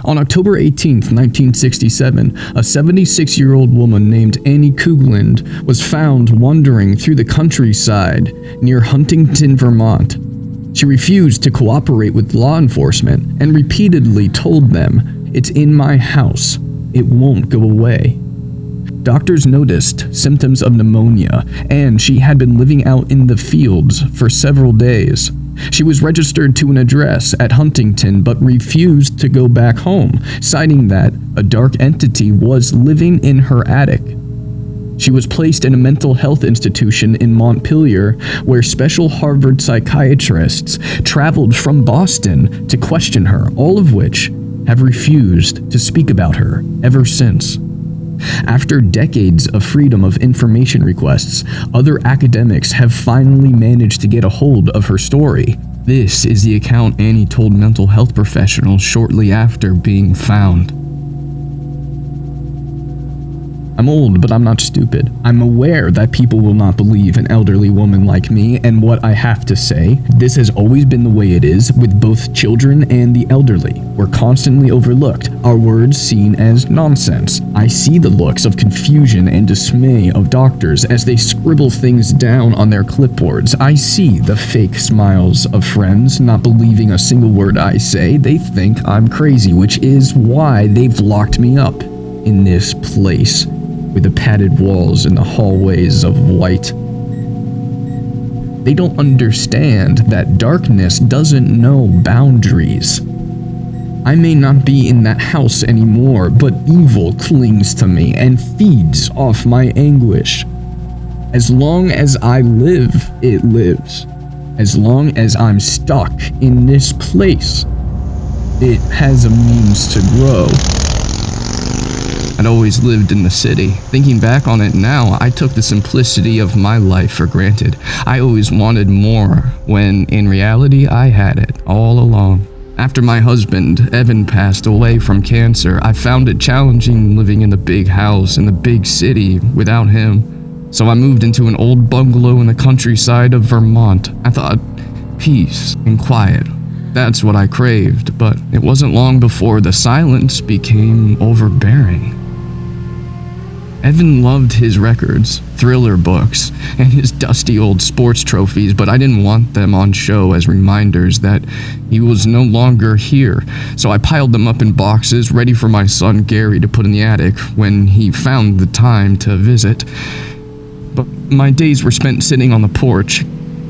On October 18, 1967, a 76-year-old woman named Annie Coughlan was found wandering through the countryside near Huntington, Vermont. She refused to cooperate with law enforcement and repeatedly told them, "It's in my house. It won't go away." Doctors noticed symptoms of pneumonia, and she had been living out in the fields for several days. She was registered to an address at Huntington but refused to go back home, citing that a dark entity was living in her attic. She was placed in a mental health institution in Montpelier, where special Harvard psychiatrists traveled from Boston to question her, all of which have refused to speak about her ever since. After decades of freedom of information requests, other academics have finally managed to get a hold of her story. This is the account Annie told mental health professionals shortly after being found. I'm old, but I'm not stupid. I'm aware that people will not believe an elderly woman like me and what I have to say. This has always been the way it is with both children and the elderly. We're constantly overlooked, our words seen as nonsense. I see the looks of confusion and dismay of doctors as they scribble things down on their clipboards. I see the fake smiles of friends not believing a single word I say. They think I'm crazy, which is why they've locked me up in this place with the padded walls and the hallways of white. They don't understand that darkness doesn't know boundaries. I may not be in that house anymore, but evil clings to me and feeds off my anguish. As long as I live, it lives. As long as I'm stuck in this place, it has a means to grow. I'd always lived in the city. Thinking back on it now, I took the simplicity of my life for granted. I always wanted more, when in reality I had it all along. After my husband, Evan, passed away from cancer, I found it challenging living in the big house in the big city without him. So I moved into an old bungalow in the countryside of Vermont. I thought, peace and quiet. That's what I craved, but it wasn't long before the silence became overbearing. Evan loved his records, thriller books, and his dusty old sports trophies, but I didn't want them on show as reminders that he was no longer here, so I piled them up in boxes ready for my son Gary to put in the attic when he found the time to visit. But my days were spent sitting on the porch,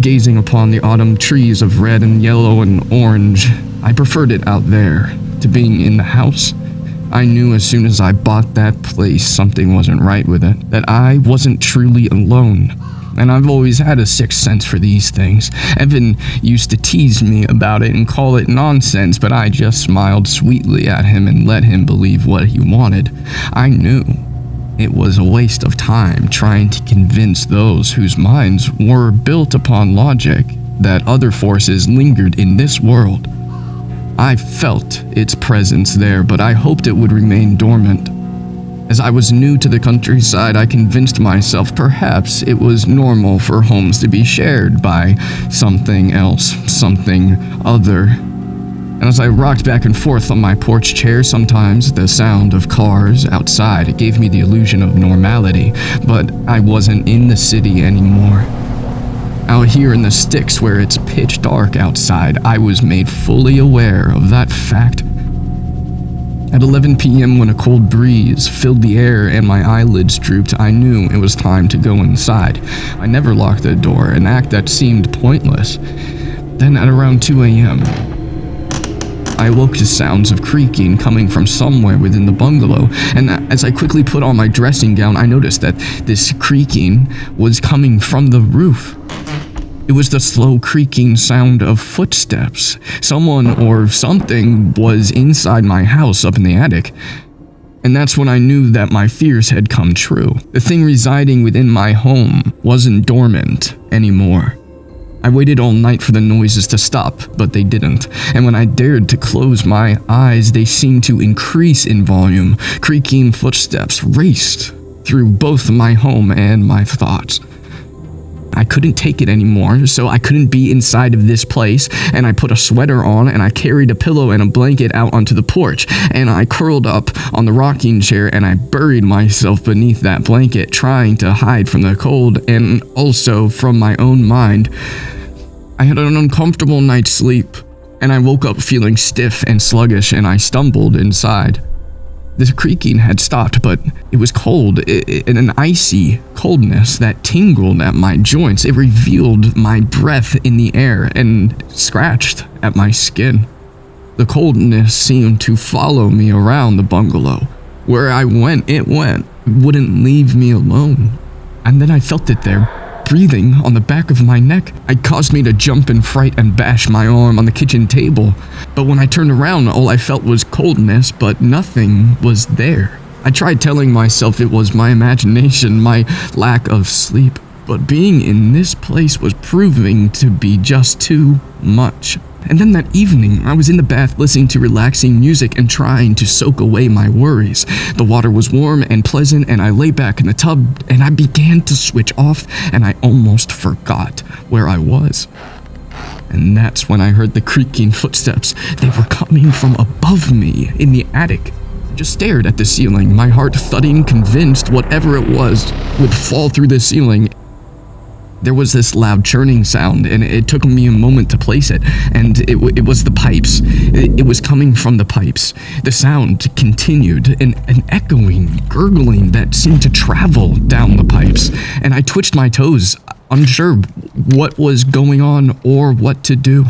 gazing upon the autumn trees of red and yellow and orange. I preferred it out there to being in the house. I knew as soon as I bought that place something wasn't right with it, that I wasn't truly alone. And I've always had a sixth sense for these things. Evan used to tease me about it and call it nonsense, but I just smiled sweetly at him and let him believe what he wanted. I knew it was a waste of time trying to convince those whose minds were built upon logic that other forces lingered in this world. I felt its presence there, but I hoped it would remain dormant. As I was new to the countryside, I convinced myself perhaps it was normal for homes to be shared by something else, something other. And as I rocked back and forth on my porch chair, sometimes the sound of cars outside gave me the illusion of normality, but I wasn't in the city anymore. Out here in the sticks where it's pitch dark outside, I was made fully aware of that fact. At 11 p.m. when a cold breeze filled the air and my eyelids drooped, I knew it was time to go inside. I never locked the door, an act that seemed pointless. Then at around 2 a.m., I awoke to sounds of creaking coming from somewhere within the bungalow, and as I quickly put on my dressing gown, I noticed that this creaking was coming from the roof. It was the slow creaking sound of footsteps. Someone or something was inside my house up in the attic. And that's when I knew that my fears had come true. The thing residing within my home wasn't dormant anymore. I waited all night for the noises to stop, but they didn't. And when I dared to close my eyes, they seemed to increase in volume. Creaking footsteps raced through both my home and my thoughts. I couldn't take it anymore, so I couldn't be inside of this place, and I put a sweater on, and I carried a pillow and a blanket out onto the porch, and I curled up on the rocking chair, and I buried myself beneath that blanket, trying to hide from the cold and also from my own mind. I had an uncomfortable night's sleep, and I woke up feeling stiff and sluggish, and I stumbled inside. The creaking had stopped, but it was cold, an icy coldness that tingled at my joints. It revealed my breath in the air and scratched at my skin. The coldness seemed to follow me around the bungalow. Where I went, it wouldn't leave me alone. And then I felt it there, breathing on the back of my neck. It caused me to jump in fright and bash my arm on the kitchen table. But when I turned around, all I felt was coldness, but nothing was there. I tried telling myself it was my imagination, my lack of sleep, but being in this place was proving to be just too much. And then that evening, I was in the bath listening to relaxing music and trying to soak away my worries. The water was warm and pleasant, and I lay back in the tub, and I began to switch off, and I almost forgot where I was. And that's when I heard the creaking footsteps. They were coming from above me in the attic. I just stared at the ceiling, my heart thudding, convinced whatever it was would fall through the ceiling. There was this loud churning sound, and it took me a moment to place it, and it was the pipes. It was coming from the pipes. The sound continued, an echoing, gurgling that seemed to travel down the pipes, and I twitched my toes, unsure what was going on or what to do.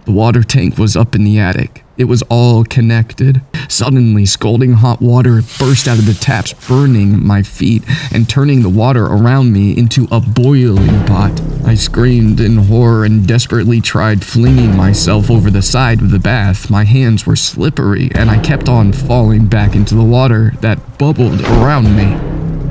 The water tank was up in the attic. It was all connected. Suddenly, scalding hot water burst out of the taps, burning my feet and turning the water around me into a boiling pot. I screamed in horror and desperately tried flinging myself over the side of the bath. My hands were slippery, and I kept on falling back into the water that bubbled around me.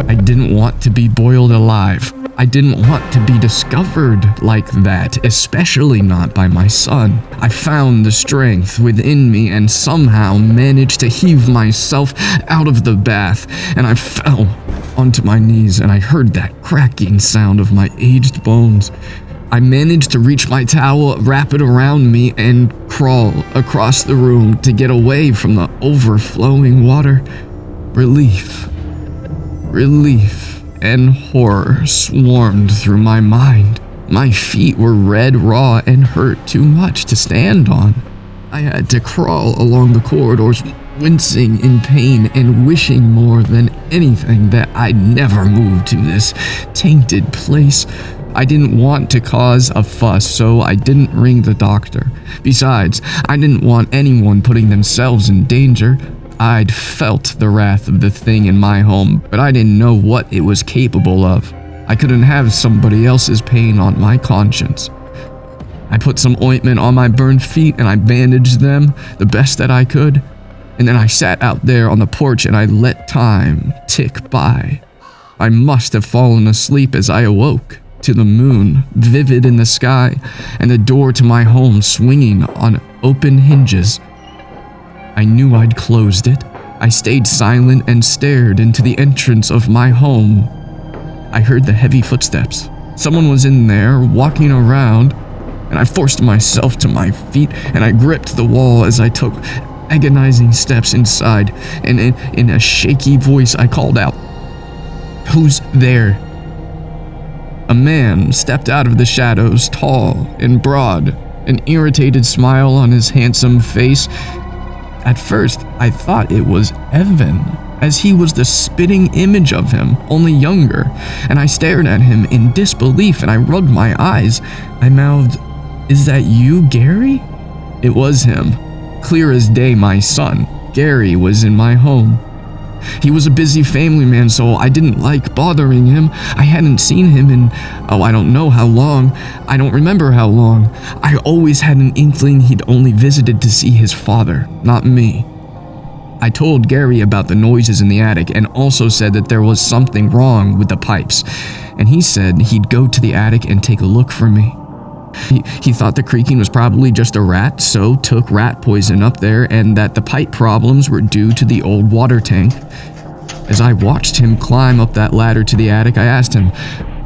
I didn't want to be boiled alive. I didn't want to be discovered like that, especially not by my son. I found the strength within me and somehow managed to heave myself out of the bath, and I fell onto my knees, and I heard that cracking sound of my aged bones. I managed to reach my towel, wrap it around me, and crawl across the room to get away from the overflowing water. Relief and horror swarmed through my mind. My feet were red, raw, and hurt too much to stand on. I had to crawl along the corridors, wincing in pain and wishing more than anything that I'd never moved to this tainted place. I didn't want to cause a fuss, so I didn't ring the doctor. Besides, I didn't want anyone putting themselves in danger. I'd felt the wrath of the thing in my home, but I didn't know what it was capable of. I couldn't have somebody else's pain on my conscience. I put some ointment on my burned feet and I bandaged them the best that I could. And then I sat out there on the porch and I let time tick by. I must have fallen asleep as I awoke to the moon vivid in the sky and the door to my home swinging on open hinges. I knew I'd closed it. I stayed silent and stared into the entrance of my home. I heard the heavy footsteps. Someone was in there, walking around, and I forced myself to my feet, and I gripped the wall as I took agonizing steps inside, and in a shaky voice I called out, "Who's there?" A man stepped out of the shadows, tall and broad, an irritated smile on his handsome face. At first, I thought it was Evan, as he was the spitting image of him, only younger, and I stared at him in disbelief and I rubbed my eyes. I mouthed, "Is that you, Gary?" It was him. Clear as day, my son. Gary was in my home. He was a busy family man, so I didn't like bothering him. I hadn't seen him in, I don't know how long. I don't remember how long. I always had an inkling he'd only visited to see his father, not me. I told Gary about the noises in the attic and also said that there was something wrong with the pipes, and he said he'd go to the attic and take a look for me. He thought the creaking was probably just a rat, so took rat poison up there, and that the pipe problems were due to the old water tank. As I watched him climb up that ladder to the attic, I asked him,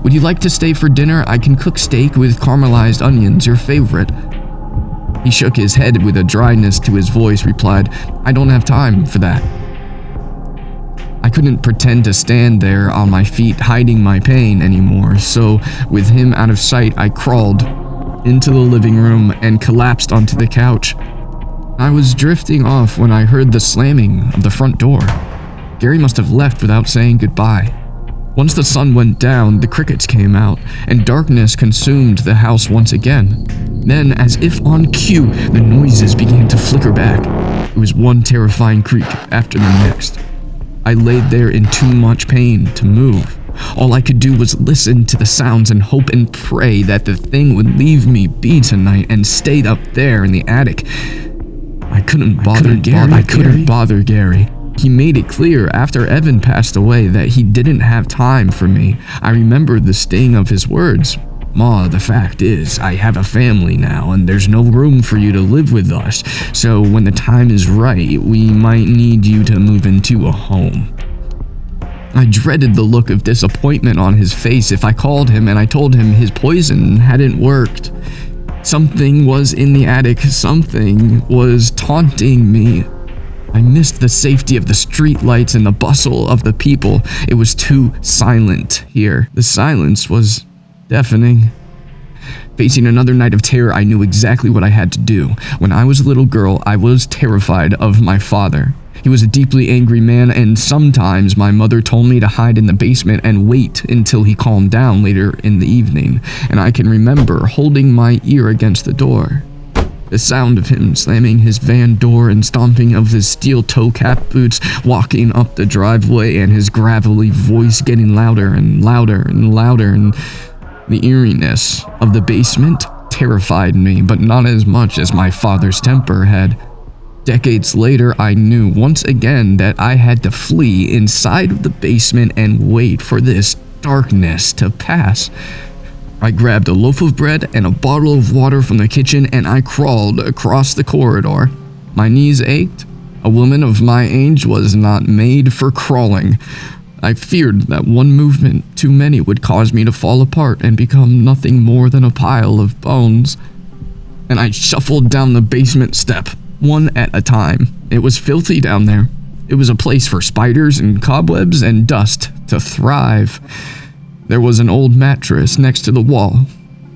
"Would you like to stay for dinner? I can cook steak with caramelized onions, your favorite." He shook his head with a dryness to his voice, replied, "I don't have time for that." I couldn't pretend to stand there on my feet hiding my pain anymore, so with him out of sight, I crawled into the living room and collapsed onto the couch. I was drifting off when I heard the slamming of the front door. Gary must have left without saying goodbye. Once the sun went down, the crickets came out, and darkness consumed the house once again. Then, as if on cue, the noises began to flicker back. It was one terrifying creak after the next. I laid there in too much pain to move. All I could do was listen to the sounds and hope and pray that the thing would leave me be tonight and stayed up there in the attic. I couldn't bother Gary. He made it clear after Evan passed away that he didn't have time for me. I remembered the sting of his words. "Ma, the fact is, I have a family now, and there's no room for you to live with us. So when the time is right, we might need you to move into a home." I dreaded the look of disappointment on his face if I called him and I told him his poison hadn't worked. Something was in the attic, something was taunting me. I missed the safety of the street lights and the bustle of the people. It was too silent here. The silence was deafening. Facing another night of terror, I knew exactly what I had to do. When I was a little girl, I was terrified of my father. He was a deeply angry man, and sometimes my mother told me to hide in the basement and wait until he calmed down later in the evening, and I can remember holding my ear against the door. The sound of him slamming his van door and stomping of his steel-toe cap boots walking up the driveway, and his gravelly voice getting louder and louder and louder, and the eeriness of the basement terrified me, but not as much as my father's temper had. Decades later, I knew once again that I had to flee inside of the basement and wait for this darkness to pass. I grabbed a loaf of bread and a bottle of water from the kitchen, and I crawled across the corridor. My knees ached. A woman of my age was not made for crawling. I feared that one movement too many would cause me to fall apart and become nothing more than a pile of bones. And I shuffled down the basement step, one at a time. It was filthy down there. It was a place for spiders and cobwebs and dust to thrive. There was an old mattress next to the wall.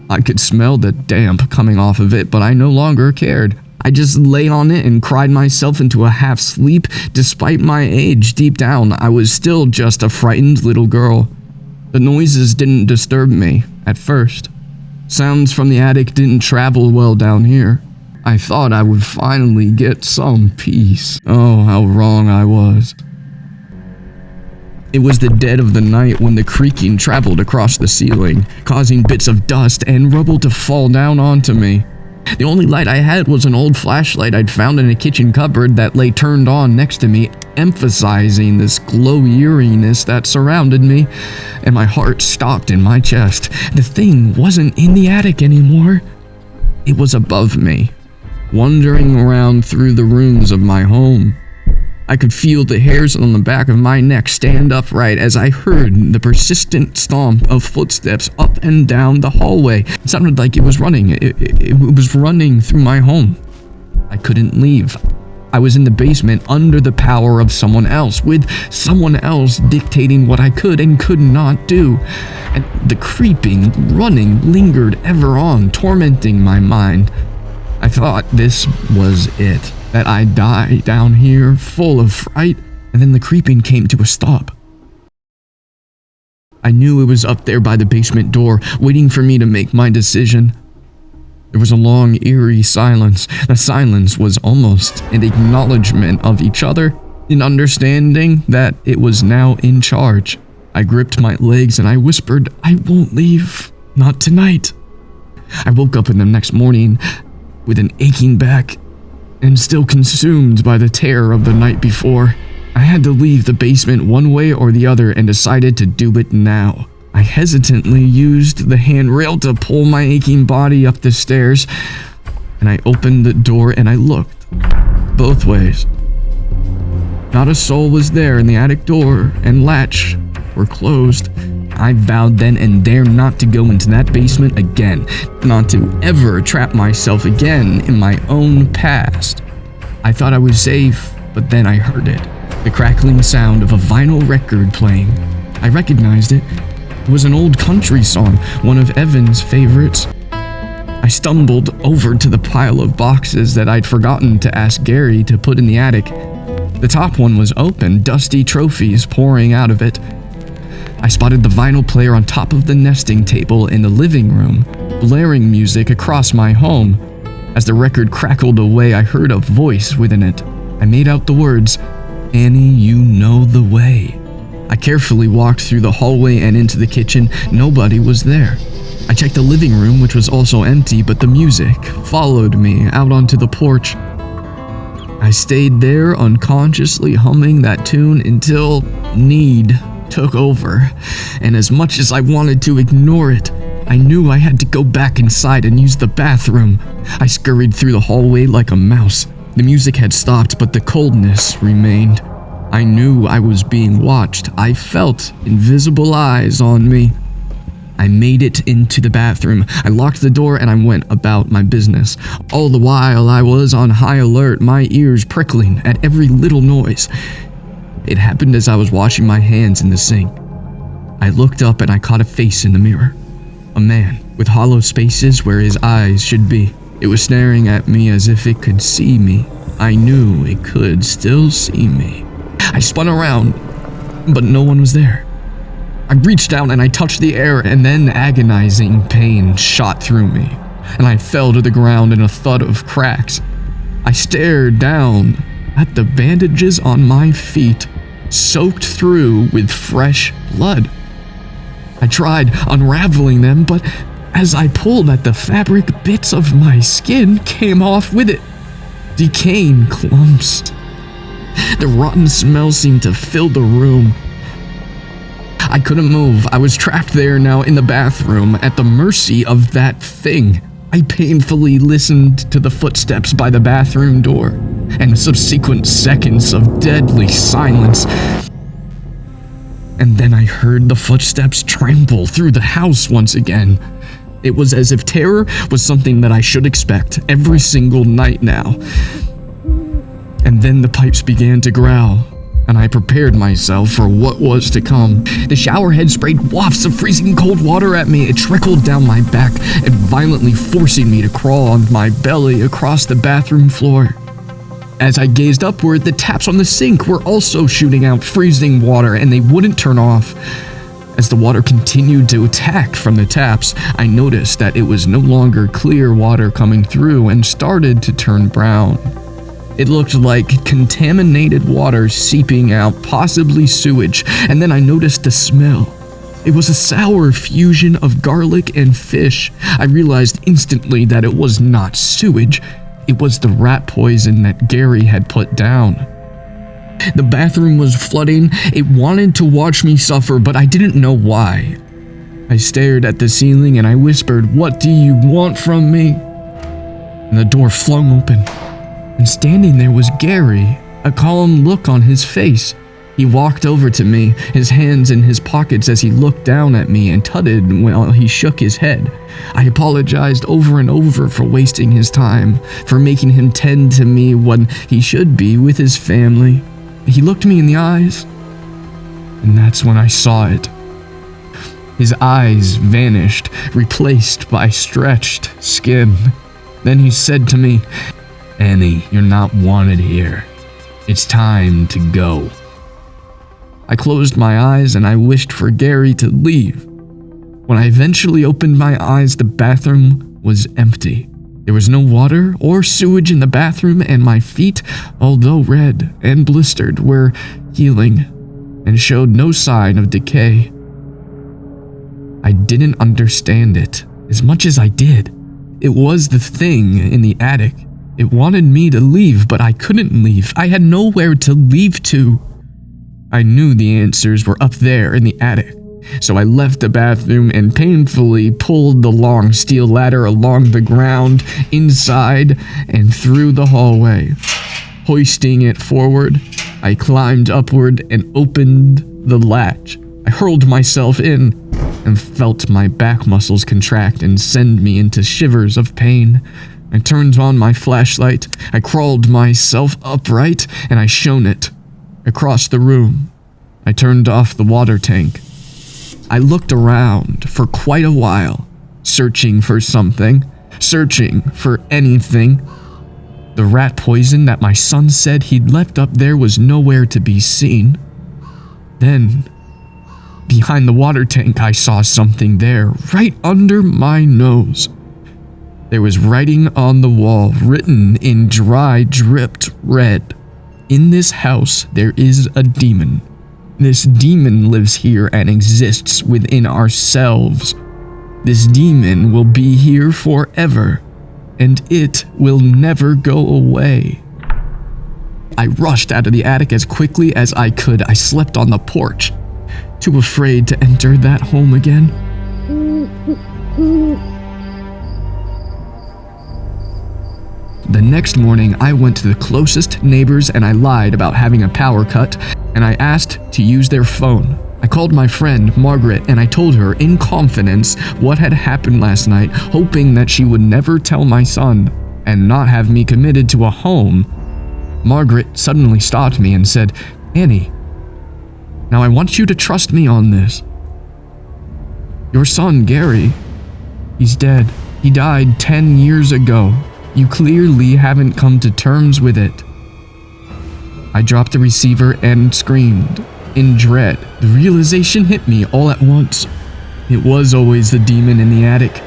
I could smell the damp coming off of it, but I no longer cared. I just lay on it and cried myself into a half-sleep. Despite my age, deep down, I was still just a frightened little girl. The noises didn't disturb me at first. Sounds from the attic didn't travel well down here. I thought I would finally get some peace. Oh, how wrong I was. It was the dead of the night when the creaking traveled across the ceiling, causing bits of dust and rubble to fall down onto me. The only light I had was an old flashlight I'd found in a kitchen cupboard that lay turned on next to me, emphasizing this glow-eeriness that surrounded me, and my heart stopped in my chest. The thing wasn't in the attic anymore. It was above me, wandering around through the rooms of my home. I could feel the hairs on the back of my neck stand upright as I heard the persistent stomp of footsteps up and down the hallway. It sounded like it was running. It was running through my home. I couldn't leave. I was in the basement under the power of someone else, with someone else dictating what I could and could not do. And the creeping, running lingered ever on, tormenting my mind. I thought this was it, that I'd die down here full of fright, and then the creeping came to a stop. I knew it was up there by the basement door, waiting for me to make my decision. There was a long, eerie silence. The silence was almost an acknowledgement of each other, an understanding that it was now in charge. I gripped my legs and I whispered, "I won't leave. Not tonight." I woke up in the next morning with an aching back and still consumed by the terror of the night before. I had to leave the basement one way or the other and decided to do it now. I hesitantly used the handrail to pull my aching body up the stairs, and I opened the door and I looked both ways. Not a soul was there, and the attic door and latch were closed. I vowed then and there not to go into that basement again, not to ever trap myself again in my own past. I thought I was safe, but then I heard it. The crackling sound of a vinyl record playing. I recognized it. It was an old country song, one of Evan's favorites. I stumbled over to the pile of boxes that I'd forgotten to ask Gary to put in the attic. The top one was open, dusty trophies pouring out of it. I spotted the vinyl player on top of the nesting table in the living room, blaring music across my home. As the record crackled away, I heard a voice within it. I made out the words, "Annie, you know the way." I carefully walked through the hallway and into the kitchen. Nobody was there. I checked the living room, which was also empty, but the music followed me out onto the porch. I stayed there unconsciously humming that tune until need took over, and as much as I wanted to ignore it, I knew I had to go back inside and use the bathroom. I scurried through the hallway like a mouse. The music had stopped, but the coldness remained. I knew I was being watched. I felt invisible eyes on me. I made it into the bathroom. I locked the door and I went about my business. All the while I was on high alert, my ears prickling at every little noise. It happened as I was washing my hands in the sink. I looked up and I caught a face in the mirror. A man with hollow spaces where his eyes should be. It was staring at me as if it could see me. I knew it could still see me. I spun around, but no one was there. I reached down and I touched the air, and then agonizing pain shot through me, and I fell to the ground in a thud of cracks. I stared down at the bandages on my feet, soaked through with fresh blood. I tried unraveling them, but as I pulled at the fabric, bits of my skin came off with it. Decaying clumps. The rotten smell seemed to fill the room. I couldn't move. I was trapped there now in the bathroom, at the mercy of that thing. I painfully listened to the footsteps by the bathroom door, and the subsequent seconds of deadly silence. And then I heard the footsteps trample through the house once again. It was as if terror was something that I should expect every single night now. And then the pipes began to growl, and I prepared myself for what was to come. The shower head sprayed wafts of freezing cold water at me. It trickled down my back and violently forcing me to crawl on my belly across the bathroom floor. As I gazed upward, the taps on the sink were also shooting out freezing water, and they wouldn't turn off. As the water continued to attack from the taps, I noticed that it was no longer clear water coming through and started to turn brown. It looked like contaminated water seeping out, possibly sewage, and then I noticed the smell. It was a sour fusion of garlic and fish. I realized instantly that it was not sewage. It was the rat poison that Gary had put down. The bathroom was flooding. It wanted to watch me suffer, but I didn't know why. I stared at the ceiling and I whispered, "What do you want from me?" And the door flung open. And standing there was Gary, a calm look on his face. He walked over to me, his hands in his pockets as he looked down at me and tutted while he shook his head. I apologized over and over for wasting his time, for making him tend to me when he should be with his family. He looked me in the eyes, and that's when I saw it. His eyes vanished, replaced by stretched skin. Then he said to me, "Annie, you're not wanted here. It's time to go." I closed my eyes and I wished for Gary to leave. When I eventually opened my eyes, the bathroom was empty. There was no water or sewage in the bathroom, and my feet, although red and blistered, were healing and showed no sign of decay. I didn't understand it as much as I did. It was the thing in the attic. It wanted me to leave, but I couldn't leave. I had nowhere to leave to. I knew the answers were up there in the attic, so I left the bathroom and painfully pulled the long steel ladder along the ground, inside, and through the hallway. Hoisting it forward, I climbed upward and opened the latch. I hurled myself in. and felt my back muscles contract and send me into shivers of pain. I turned on my flashlight, I crawled myself upright, and I shone it across the room. I turned off the water tank. I looked around for quite a while, searching for something, searching for anything. The rat poison that my son said he'd left up there was nowhere to be seen. Then, behind the water tank, I saw something there, right under my nose. There was writing on the wall, written in dry, dripped red. In this house, there is a demon. This demon lives here and exists within ourselves. This demon will be here forever, and it will never go away. I rushed out of the attic as quickly as I could. I slept on the porch, too afraid to enter that home again. The next morning, I went to the closest neighbors and I lied about having a power cut, and I asked to use their phone. I called my friend, Margaret, and I told her in confidence what had happened last night, hoping that she would never tell my son and not have me committed to a home. Margaret suddenly stopped me and said, "Annie, now I want you to trust me on this. Your son, Gary, he's dead. He died 10 years ago. You clearly haven't come to terms with it." I dropped the receiver and screamed in dread. The realization hit me all at once. It was always the demon in the attic.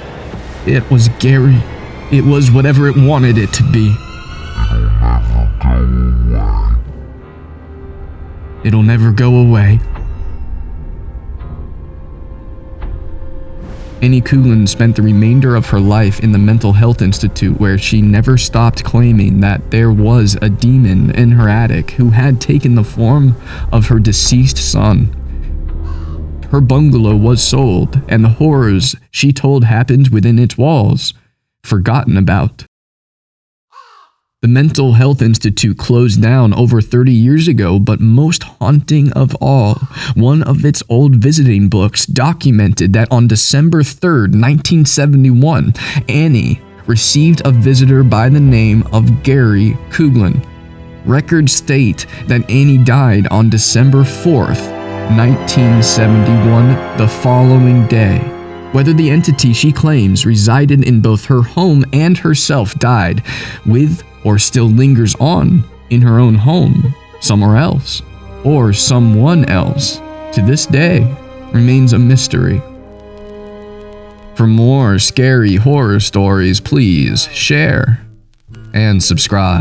It was Gary. It was whatever it wanted it to be. It'll never go away. Annie Coughlan spent the remainder of her life in the mental health institute, where she never stopped claiming that there was a demon in her attic who had taken the form of her deceased son. Her bungalow was sold, and the horrors she told happened within its walls, forgotten about. The Mental Health Institute closed down over 30 years ago, but most haunting of all, one of its old visiting books documented that on December 3rd, 1971, Annie received a visitor by the name of Gary Coughlan. Records state that Annie died on December 4th, 1971, the following day. Whether the entity she claims resided in both her home and herself died with or still lingers on in her own home, somewhere else, or someone else, to this day, remains a mystery. For more scary horror stories, please share and subscribe.